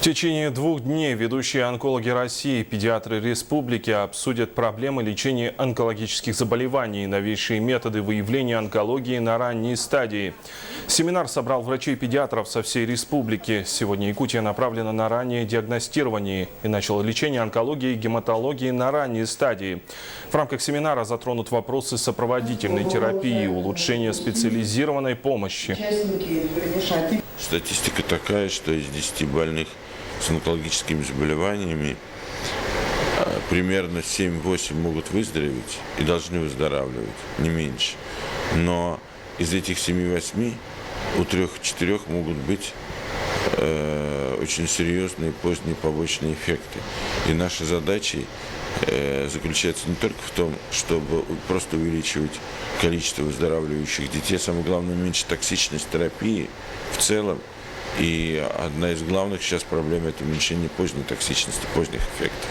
течение 2 дней ведущие онкологи России и педиатры республики обсудят проблемы лечения онкологических заболеваний и новейшие методы выявления онкологии на ранней стадии. Семинар собрал врачей и педиатров со всей республики. Сегодня Якутия направлена на раннее диагностирование и начало лечение онкологии и гематологии на ранней стадии. В рамках семинара затронут вопросы сопроводительной терапии, улучшения специализированной помощи. Статистика такая, что из 10 больных с онкологическими заболеваниями примерно 7-8 могут выздороветь и должны выздоравливать, не меньше. Но из этих 7-8 у 3-4 могут быть очень серьезные поздние побочные эффекты. И наша задача заключается не только в том, чтобы просто увеличивать количество выздоравливающих детей, самое главное, уменьшить токсичность терапии в целом. И одна из главных сейчас проблем – это уменьшение поздней токсичности, поздних эффектов.